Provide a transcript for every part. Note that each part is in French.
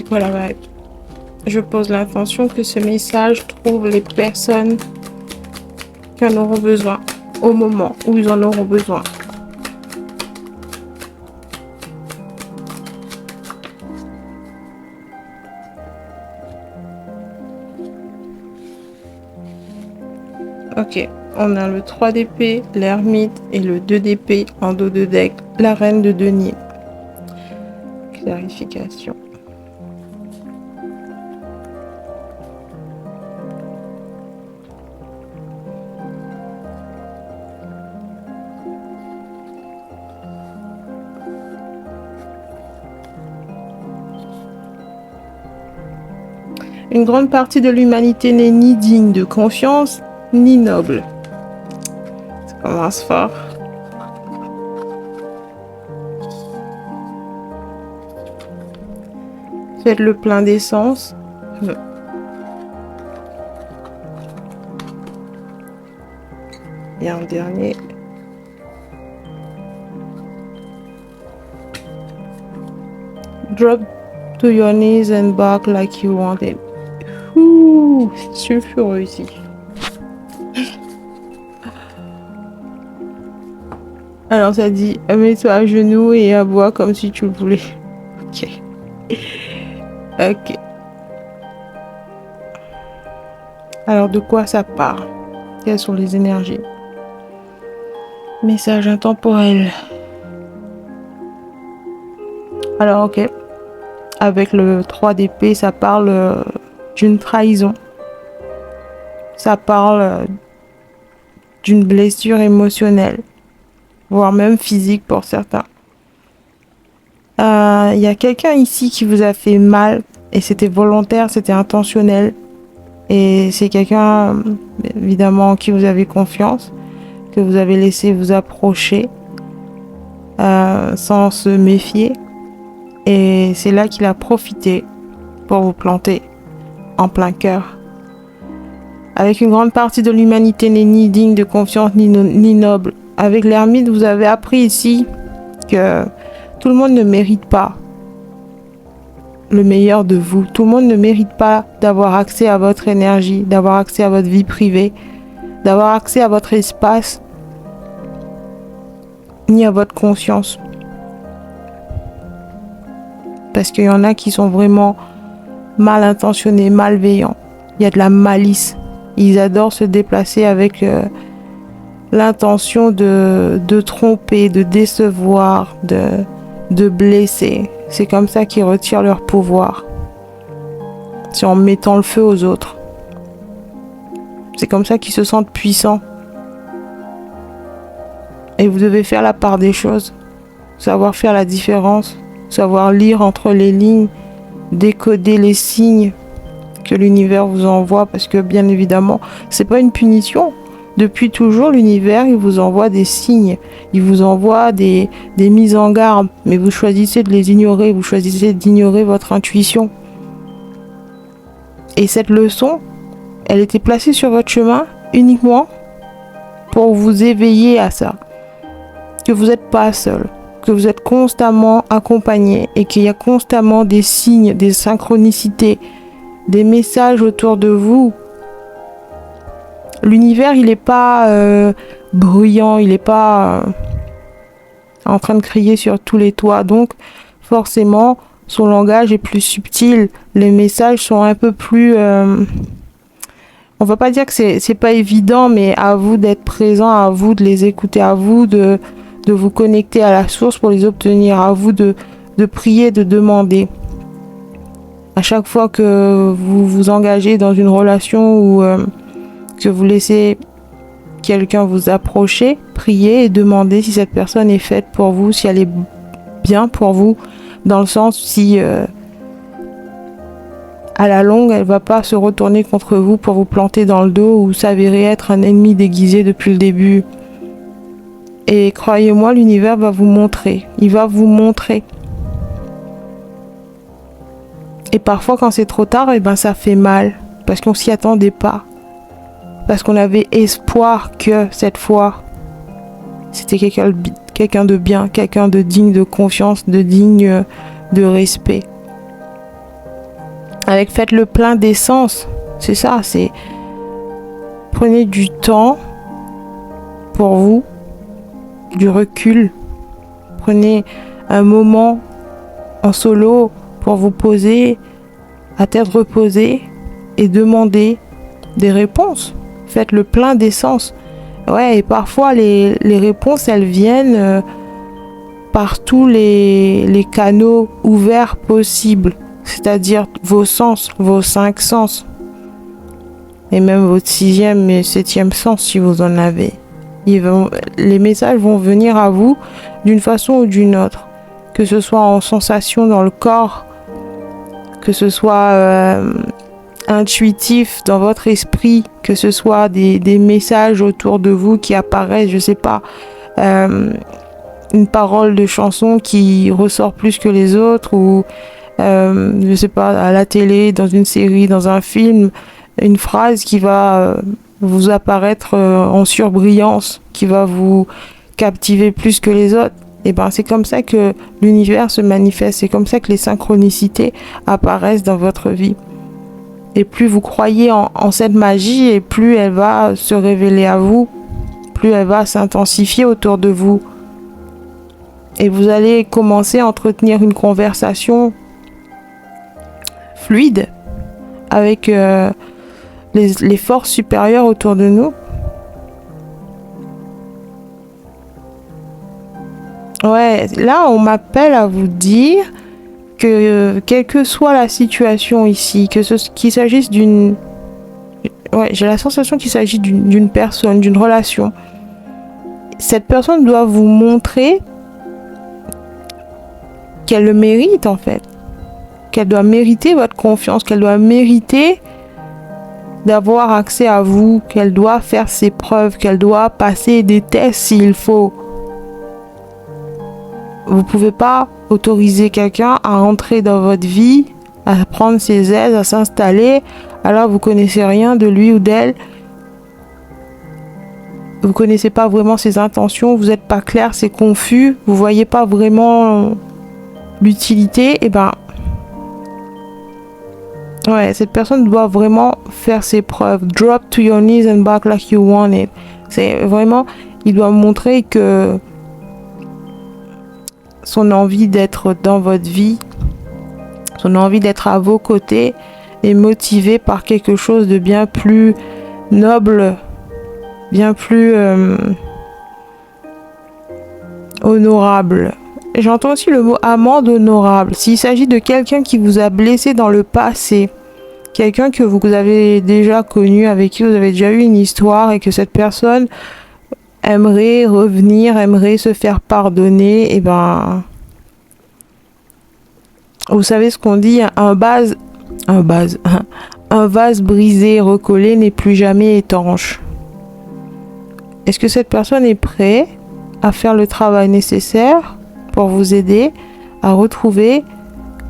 Voilà, ouais. Je pose l'intention que ce message trouve les personnes qui en auront besoin au moment où ils en auront besoin. Ok, on a le 3 d'épée, l'ermite et le 2 d'épée en dos de deck, la reine de denier. Clarification. Une grande partie de l'humanité n'est ni digne de confiance, ni noble. Ça commence fort. Faites le plein d'essence. Et un dernier. Drop to your knees and bark like you want it. Ouh, sulfureux ici. Alors ça dit, mets-toi à genoux et aboie comme si tu le voulais. Ok. Ok. Alors de quoi ça parle? Quelles sont les énergies? Message intemporel. Alors ok. Avec le 3 d'épée, ça parle d'une trahison. Ça parle d'une blessure émotionnelle, voire même physique pour certains. Il y a quelqu'un ici qui vous a fait mal et c'était volontaire, c'était intentionnel. Et c'est quelqu'un, évidemment, en qui vous avez confiance, que vous avez laissé vous approcher sans se méfier. Et c'est là qu'il a profité pour vous planter en plein cœur. Avec une grande partie de l'humanité n'est ni digne de confiance ni noble. Avec l'ermite, vous avez appris ici que tout le monde ne mérite pas le meilleur de vous. Tout le monde ne mérite pas d'avoir accès à votre énergie, d'avoir accès à votre vie privée, d'avoir accès à votre espace, ni à votre conscience. Parce qu'il y en a qui sont vraiment mal intentionnés, malveillants. Il y a de la malice. Ils adorent se déplacer avec l'intention de tromper, de décevoir, de blesser. C'est comme ça qu'ils retirent leur pouvoir. C'est en mettant le feu aux autres. C'est comme ça qu'ils se sentent puissants. Et vous devez faire la part des choses. Savoir faire la différence. Savoir lire entre les lignes. Décoder les signes que l'univers vous envoie. Parce que bien évidemment, c'est pas une punition. Depuis toujours, l'univers, il vous envoie des signes, il vous envoie des mises en garde, mais vous choisissez de les ignorer, vous choisissez d'ignorer votre intuition. Et cette leçon, elle était placée sur votre chemin uniquement pour vous éveiller à ça. Que vous n'êtes pas seul, que vous êtes constamment accompagné et qu'il y a constamment des signes, des synchronicités, des messages autour de vous. L'univers, il n'est pas bruyant, il n'est pas en train de crier sur tous les toits. Donc, forcément, son langage est plus subtil. Les messages sont un peu plus... on va pas dire que c'est pas évident, mais à vous d'être présent, à vous de les écouter, à vous de vous connecter à la source pour les obtenir, à vous de prier, de demander. À chaque fois que vous vous engagez dans une relation où... que vous laissez quelqu'un vous approcher, prier et demander si cette personne est faite pour vous, si elle est bien pour vous, dans le sens si à la longue elle va pas se retourner contre vous pour vous planter dans le dos ou s'avérer être un ennemi déguisé depuis le début. Et croyez-moi, l'univers va vous montrer, il va vous montrer. Et parfois quand c'est trop tard, et ben ça fait mal parce qu'on s'y attendait pas. Parce qu'on avait espoir que cette fois, c'était quelqu'un de bien, quelqu'un de digne de confiance, de digne de respect. avec faites le plein d'essence. C'est ça, c'est prenez du temps pour vous, du recul. Prenez un moment en solo pour vous poser à tête reposée et demander des réponses. Faites le plein d'essence. Ouais, et parfois les réponses, elles viennent par tous les canaux ouverts possibles, c'est-à-dire vos sens, vos 5 sens, et même votre 6e et 7e sens si vous en avez. Les messages vont venir à vous d'une façon ou d'une autre, que ce soit en sensation dans le corps, que ce soit intuitif dans votre esprit, que ce soit des messages autour de vous qui apparaissent, je sais pas, une parole de chanson qui ressort plus que les autres, ou je sais pas, à la télé, dans une série, dans un film, une phrase qui va vous apparaître en surbrillance, qui va vous captiver plus que les autres. Et ben c'est comme ça que l'univers se manifeste, c'est comme ça que les synchronicités apparaissent dans votre vie. Et plus vous croyez en cette magie, et plus elle va se révéler à vous, plus elle va s'intensifier autour de vous. Et vous allez commencer à entretenir une conversation fluide avec les forces supérieures autour de nous. Ouais, là on m'appelle à vous dire que quelle que soit la situation ici, qu'il s'agisse d'une... Ouais, j'ai la sensation qu'il s'agit d'une personne, d'une relation. Cette personne doit vous montrer qu'elle le mérite en fait. Qu'elle doit mériter votre confiance, qu'elle doit mériter d'avoir accès à vous, qu'elle doit faire ses preuves, qu'elle doit passer des tests s'il faut. Vous pouvez pas autoriser quelqu'un à entrer dans votre vie, à prendre ses aises, à s'installer, alors vous connaissez rien de lui ou d'elle. Vous connaissez pas vraiment ses intentions, vous êtes pas clair, c'est confus, vous voyez pas vraiment l'utilité. Et ben ouais, cette personne doit vraiment faire ses preuves. Drop to your knees and back like you want it. C'est vraiment, il doit montrer que son envie d'être dans votre vie, son envie d'être à vos côtés est motivée par quelque chose de bien plus noble, bien plus honorable. J'entends aussi le mot amende honorable. S'il s'agit de quelqu'un qui vous a blessé dans le passé, quelqu'un que vous avez déjà connu, avec qui vous avez déjà eu une histoire, et que cette personne aimerait revenir, aimerait se faire pardonner, et ben vous savez ce qu'on dit, un vase brisé, recollé n'est plus jamais étanche. Est-ce que cette personne est prête à faire le travail nécessaire pour vous aider à retrouver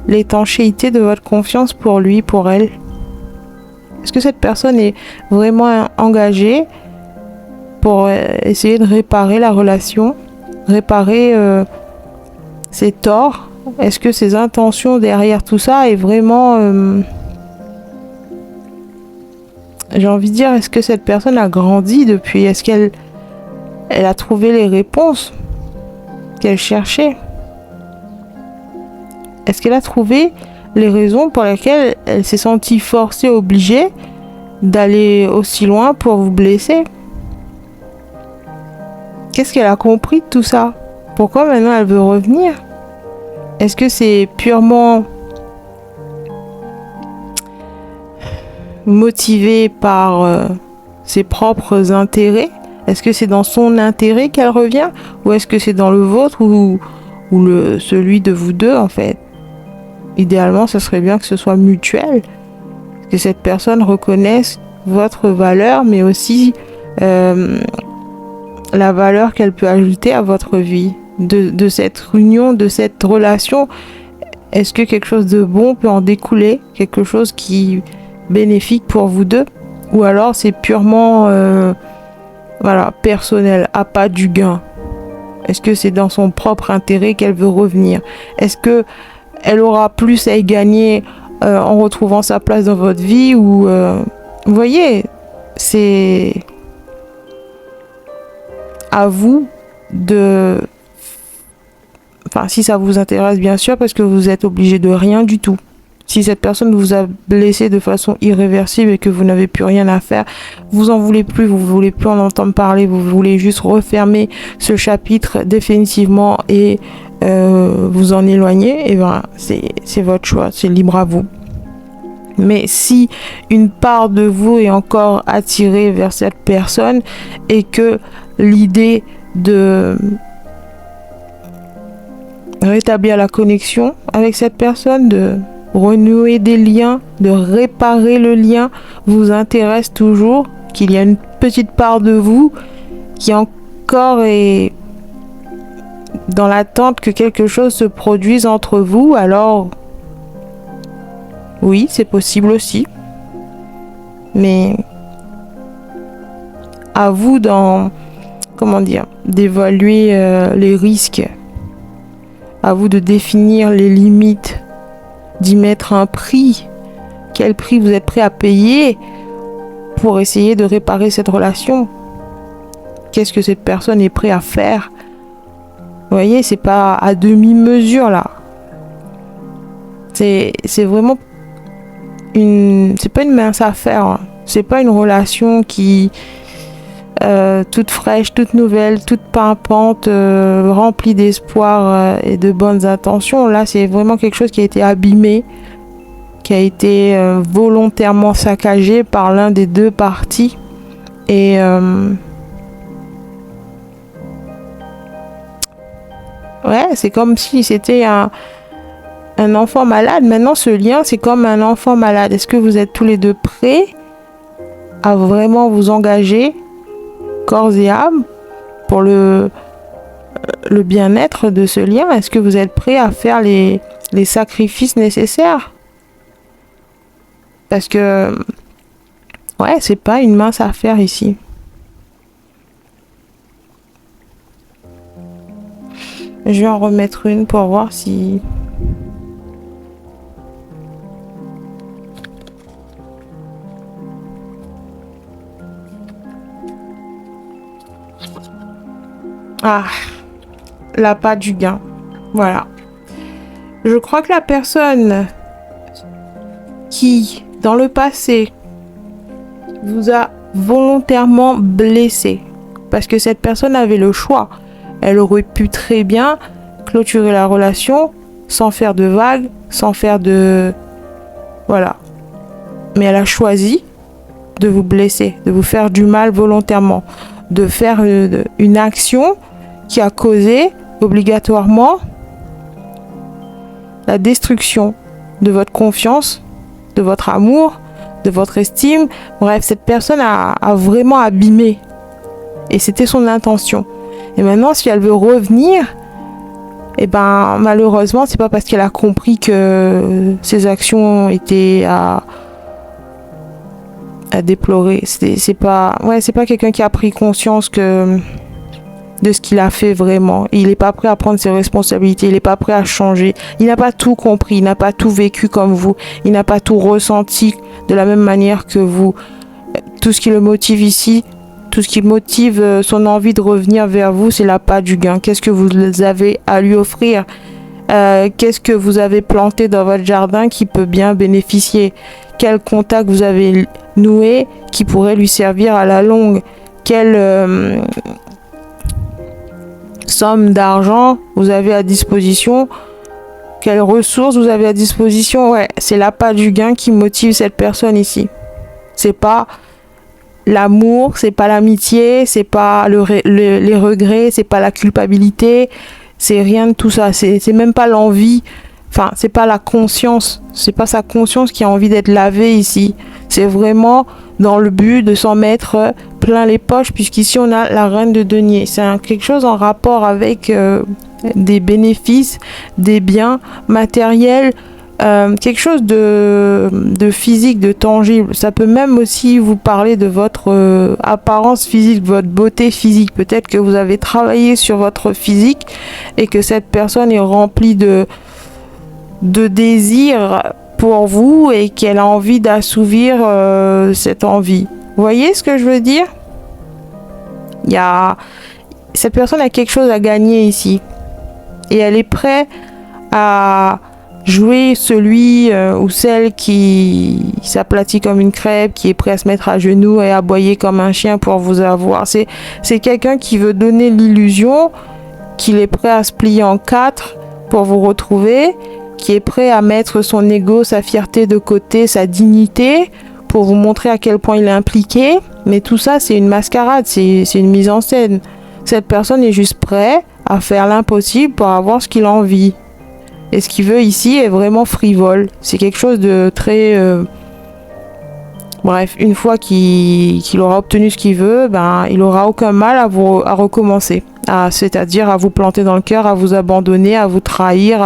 l'étanchéité de votre confiance pour lui, pour elle? Est-ce que cette personne est vraiment engagée pour essayer de réparer la relation, réparer ses torts? Est-ce que ses intentions derrière tout ça est vraiment... j'ai envie de dire, est-ce que cette personne a grandi depuis? Est-ce qu'elle a trouvé les réponses qu'elle cherchait? Est-ce qu'elle a trouvé les raisons pour lesquelles elle s'est sentie forcée, obligée d'aller aussi loin pour vous blesser? Qu'est-ce qu'elle a compris de tout ça? Pourquoi maintenant elle veut revenir? Est-ce que c'est purement motivé par ses propres intérêts? Est-ce que c'est dans son intérêt qu'elle revient? Ou est-ce que c'est dans le vôtre ou celui de vous deux en fait? Idéalement, ce serait bien que ce soit mutuel, que cette personne reconnaisse votre valeur, mais aussi la valeur qu'elle peut ajouter à votre vie. De cette union, de cette relation, est-ce que quelque chose de bon peut en découler? Quelque chose qui est bénéfique pour vous deux? Ou alors c'est purement personnel, à pas du gain? Est-ce que c'est dans son propre intérêt qu'elle veut revenir? Est-ce que elle aura plus à y gagner en retrouvant sa place dans votre vie ou vous voyez, c'est à vous de... Enfin, si ça vous intéresse, bien sûr, parce que vous êtes obligé de rien du tout. Si cette personne vous a blessé de façon irréversible et que vous n'avez plus rien à faire, vous en voulez plus, vous voulez plus en entendre parler, vous voulez juste refermer ce chapitre définitivement et vous en éloigner, et ben c'est votre choix, c'est libre à vous. Mais si une part de vous est encore attirée vers cette personne et que l'idée de rétablir la connexion avec cette personne, de renouer des liens, de réparer le lien vous intéresse toujours, qu'il y a une petite part de vous qui encore est dans l'attente que quelque chose se produise entre vous, alors oui, c'est possible aussi. Mais à vous d'évaluer les risques, à vous de définir les limites, d'y mettre un prix. Quel prix vous êtes prêt à payer pour essayer de réparer cette relation? Qu'est-ce que cette personne est prête à faire? Vous voyez, c'est pas à demi-mesure là. C'est vraiment c'est pas une mince affaire. Hein. C'est pas une relation qui toute fraîche, toute nouvelle, toute pimpante, remplie d'espoir et de bonnes intentions. Là, c'est vraiment quelque chose qui a été abîmé, qui a été volontairement saccagé par l'un des deux parties. Et ouais, c'est comme si c'était un enfant malade. Maintenant, ce lien, c'est comme un enfant malade. Est-ce que vous êtes tous les deux prêts à vraiment vous engager corps et âme pour le bien-être de ce lien? Est-ce que vous êtes prêts à faire les sacrifices nécessaires? Parce que ouais, c'est pas une mince affaire ici. Je vais en remettre une pour voir si... Ah, l'appât du gain. Voilà. Je crois que la personne qui, dans le passé, vous a volontairement blessé, parce que cette personne avait le choix. Elle aurait pu très bien clôturer la relation sans faire de vagues, sans faire de... Voilà. Mais elle a choisi de vous blesser, de vous faire du mal volontairement, de faire une action qui a causé obligatoirement la destruction de votre confiance, de votre amour, de votre estime. Bref, cette personne a vraiment abîmé. Et c'était son intention. Et maintenant, si elle veut revenir, eh ben, malheureusement, c'est pas parce qu'elle a compris que ses actions étaient à déplorer. C'est pas quelqu'un qui a pris conscience de ce qu'il a fait vraiment. Il n'est pas prêt à prendre ses responsabilités, il n'est pas prêt à changer. Il n'a pas tout compris, il n'a pas tout vécu comme vous, il n'a pas tout ressenti de la même manière que vous. Tout ce qui le motive ici, tout ce qui motive son envie de revenir vers vous, c'est l'appât du gain. Qu'est-ce que vous avez à lui offrir? Qu'est-ce que vous avez planté dans votre jardin qui peut bien bénéficier? Quel contact vous avez noué qui pourrait lui servir à la longue? Quelle somme d'argent vous avez à disposition? Quelles ressources vous avez à disposition? Ouais, c'est l'appât du gain qui motive cette personne ici. C'est pas l'amour, c'est pas l'amitié, c'est pas les regrets, c'est pas la culpabilité, c'est rien de tout ça. C'est même pas l'envie. Enfin, c'est pas la conscience, c'est pas sa conscience qui a envie d'être lavée ici. C'est vraiment dans le but de s'en mettre plein les poches, puisqu'ici on a la reine de denier. C'est quelque chose en rapport avec des bénéfices, des biens matériels, quelque chose de physique, de tangible. Ça peut même aussi vous parler de votre apparence physique, votre beauté physique. Peut-être que vous avez travaillé sur votre physique et que cette personne est remplie de désir pour vous et qu'elle a envie d'assouvir cette envie. Vous voyez ce que je veux dire? Cette personne a quelque chose à gagner ici. Et elle est prête à jouer celui ou celle qui s'aplatit comme une crêpe, qui est prêt à se mettre à genoux et aboyer comme un chien pour vous avoir. C'est quelqu'un qui veut donner l'illusion qu'il est prêt à se plier en quatre pour vous retrouver, qui est prêt à mettre son ego, sa fierté de côté, sa dignité, pour vous montrer à quel point il est impliqué. Mais tout ça, c'est une mascarade, c'est une mise en scène. Cette personne est juste prête à faire l'impossible pour avoir ce qu'il a envie. Et ce qu'il veut ici est vraiment frivole. C'est quelque chose de très... Bref, une fois qu'il aura obtenu ce qu'il veut, il n'aura aucun mal à recommencer. C'est-à-dire à vous planter dans le cœur, à vous abandonner, à vous trahir,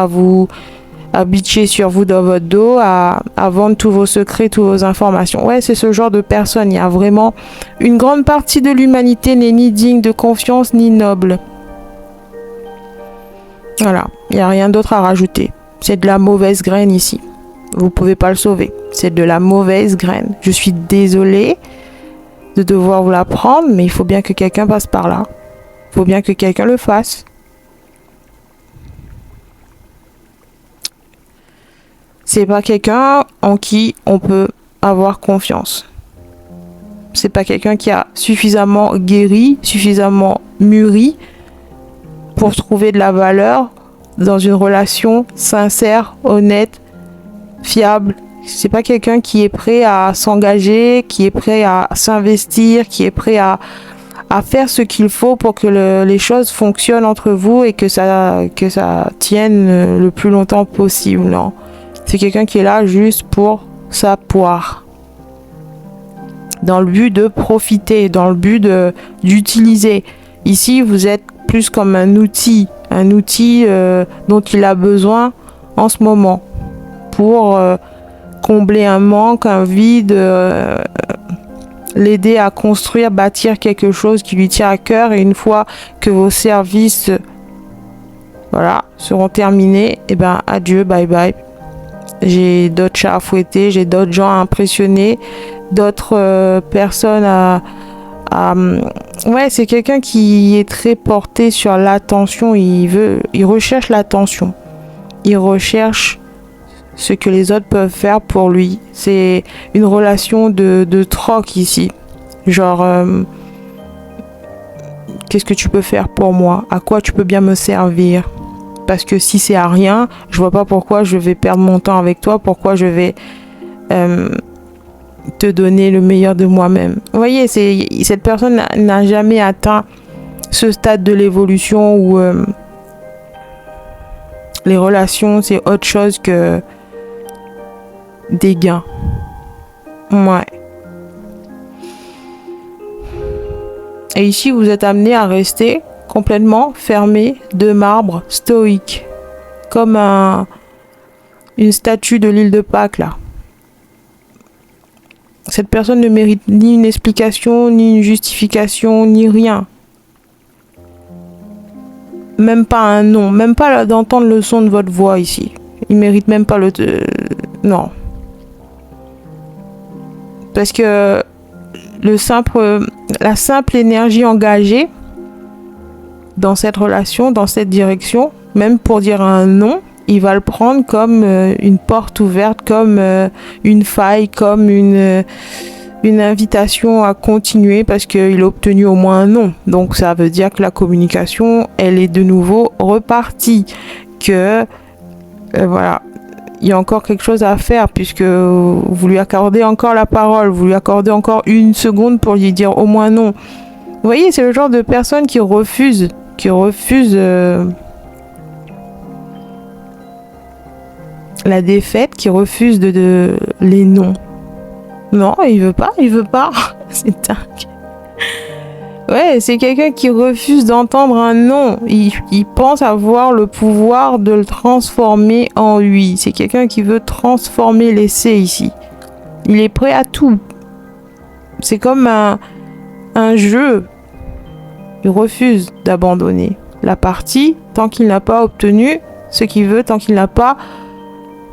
à bitcher sur vous dans votre dos, à vendre tous vos secrets, toutes vos informations. Ouais, c'est ce genre de personne. Il y a vraiment une grande partie de l'humanité n'est ni digne de confiance ni noble. Voilà, il n'y a rien d'autre à rajouter. C'est de la mauvaise graine ici. Vous pouvez pas le sauver. C'est de la mauvaise graine. Je suis désolée de devoir vous la prendre, mais il faut bien que quelqu'un passe par là. Il faut bien que quelqu'un le fasse. C'est pas quelqu'un en qui on peut avoir confiance. C'est pas quelqu'un qui a suffisamment guéri, suffisamment mûri pour trouver de la valeur dans une relation sincère, honnête, fiable. C'est pas quelqu'un qui est prêt à s'engager, qui est prêt à s'investir, qui est prêt à faire ce qu'il faut pour que les choses fonctionnent entre vous et que ça tienne le plus longtemps possible. Non. C'est quelqu'un qui est là juste pour sa poire. Dans le but de profiter, dans le but d'utiliser. Ici, vous êtes plus comme un outil dont il a besoin en ce moment pour combler un manque, un vide, l'aider à construire, bâtir quelque chose qui lui tient à cœur. Et une fois que vos services seront terminés, adieu, bye bye. J'ai d'autres chats à fouetter, j'ai d'autres gens à impressionner, d'autres personnes Ouais, c'est quelqu'un qui est très porté sur l'attention. Il recherche l'attention. Il recherche ce que les autres peuvent faire pour lui. C'est une relation de troc ici. Genre, qu'est-ce que tu peux faire pour moi? À quoi tu peux bien me servir? Parce que si c'est à rien, je vois pas pourquoi je vais perdre mon temps avec toi, pourquoi je vais te donner le meilleur de moi-même. Vous voyez, cette personne n'a jamais atteint ce stade de l'évolution où les relations, c'est autre chose que des gains. Ouais. Et ici, vous êtes amené à rester complètement fermé de marbre, stoïque, comme une statue de l'île de Pâques, là. Cette personne ne mérite ni une explication, ni une justification, ni rien. Même pas un nom, même pas d'entendre le son de votre voix ici. Il mérite même pas non. Parce que la simple énergie engagée dans cette relation, dans cette direction, même pour dire un non, il va le prendre comme une porte ouverte, comme une faille, comme une invitation à continuer parce qu'il a obtenu au moins un non. Donc ça veut dire que la communication, elle est de nouveau repartie. Que voilà, il y a encore quelque chose à faire puisque vous lui accordez encore la parole, vous lui accordez encore une seconde pour lui dire au moins non. Vous voyez, c'est le genre de personne qui refuse la défaite, qui refuse les noms. Non, il veut pas. C'est dingue. Ouais, c'est quelqu'un qui refuse d'entendre un non. Il pense avoir le pouvoir de le transformer en lui. C'est quelqu'un qui veut transformer l'essai ici. Il est prêt à tout. C'est comme un jeu. Il refuse d'abandonner la partie tant qu'il n'a pas obtenu ce qu'il veut, tant qu'il n'a pas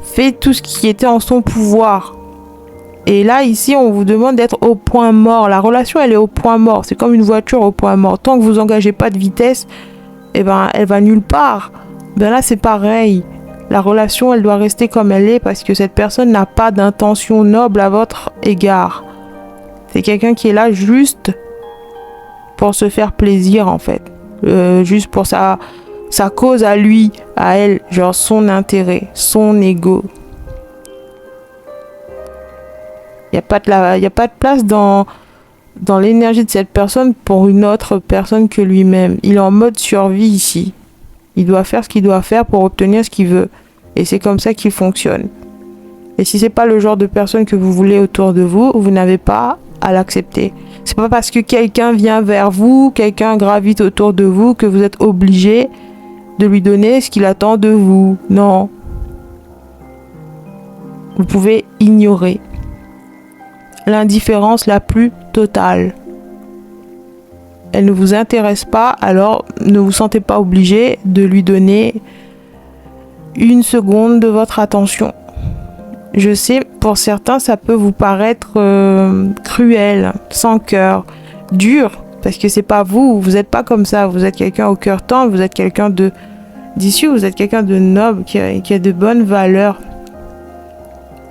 fait tout ce qui était en son pouvoir. Et là, ici, on vous demande d'être au point mort. La relation, elle est au point mort. C'est comme une voiture au point mort. Tant que vous engagez pas de vitesse, eh ben, elle va nulle part. Ben là, c'est pareil. La relation, elle doit rester comme elle est parce que cette personne n'a pas d'intention noble à votre égard. C'est quelqu'un qui est là juste pour se faire plaisir, en fait. Juste pour sa cause à lui, à elle. Genre son intérêt, son ego. Il n'y a pas de place dans l'énergie de cette personne pour une autre personne que lui-même. Il est en mode survie ici. Il doit faire ce qu'il doit faire pour obtenir ce qu'il veut. Et c'est comme ça qu'il fonctionne. Et si c'est pas le genre de personne que vous voulez autour de vous, vous n'avez pas à l'accepter. C'est pas parce que quelqu'un vient vers vous, quelqu'un gravite autour de vous, que vous êtes obligé de lui donner ce qu'il attend de vous. Non. Vous pouvez ignorer. L'indifférence la plus totale. Elle ne vous intéresse pas, alors ne vous sentez pas obligé de lui donner une seconde de votre attention. Je sais, pour certains, ça peut vous paraître cruel, sans cœur, dur, parce que c'est pas vous, vous n'êtes pas comme ça, vous êtes quelqu'un au cœur tendre, vous êtes quelqu'un d'issue, vous êtes quelqu'un de noble, qui a de bonnes valeurs.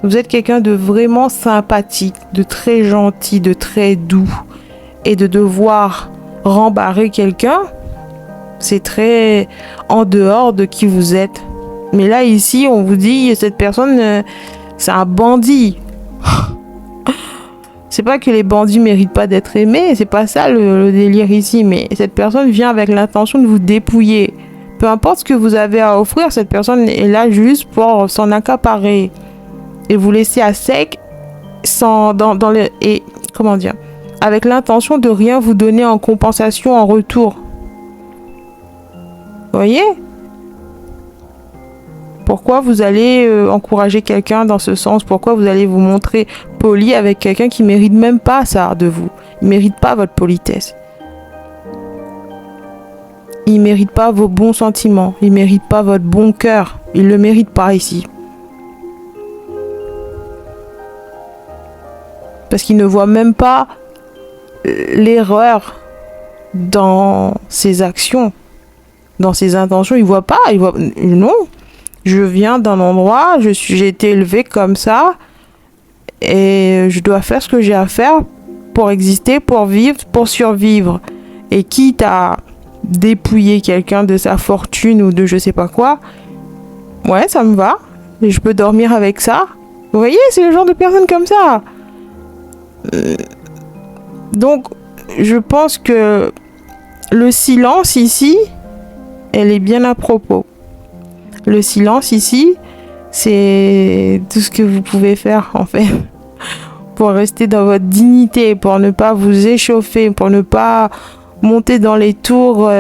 Vous êtes quelqu'un de vraiment sympathique, de très gentil, de très doux. Et de devoir rembarrer quelqu'un, c'est très en dehors de qui vous êtes. Mais là, ici, on vous dit, cette personne, c'est un bandit. C'est pas que les bandits méritent pas d'être aimés, c'est pas ça le délire ici. Mais cette personne vient avec l'intention de vous dépouiller. Peu importe ce que vous avez à offrir, cette personne est là juste pour s'en accaparer. Et vous laisser à sec avec l'intention de rien vous donner en compensation en retour. Vous voyez? Pourquoi vous allez encourager quelqu'un dans ce sens? Pourquoi vous allez vous montrer poli avec quelqu'un qui mérite même pas ça de vous? Il mérite pas votre politesse. Il mérite pas vos bons sentiments. Il mérite pas votre bon cœur. Il le mérite pas ici. Parce qu'il ne voit même pas l'erreur dans ses actions, dans ses intentions. Il voit pas, non. Je viens d'un endroit, j'ai été élevé comme ça et je dois faire ce que j'ai à faire pour exister, pour vivre, pour survivre. Et quitte à dépouiller quelqu'un de sa fortune ou de je sais pas quoi, ouais, ça me va. Et je peux dormir avec ça. Vous voyez, c'est le genre de personne comme ça. Donc, je pense que le silence ici, elle est bien à propos. Le silence ici, c'est tout ce que vous pouvez faire en fait pour rester dans votre dignité, pour ne pas vous échauffer, pour ne pas monter dans les tours,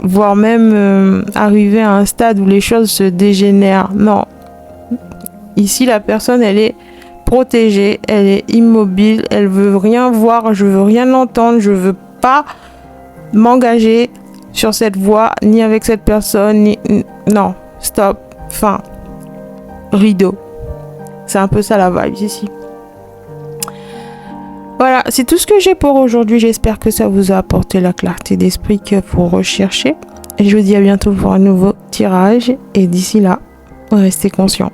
voire même arriver à un stade où les choses se dégénèrent. Non. Ici, la personne, elle est protégée, elle est immobile, elle veut rien voir, je veux rien entendre, je veux pas m'engager sur cette voie, ni avec cette personne, non, stop, fin, rideau. C'est un peu ça la vibe ici. Voilà, c'est tout ce que j'ai pour aujourd'hui. J'espère que ça vous a apporté la clarté d'esprit que vous recherchez. Et je vous dis à bientôt pour un nouveau tirage. Et d'ici là, restez conscients.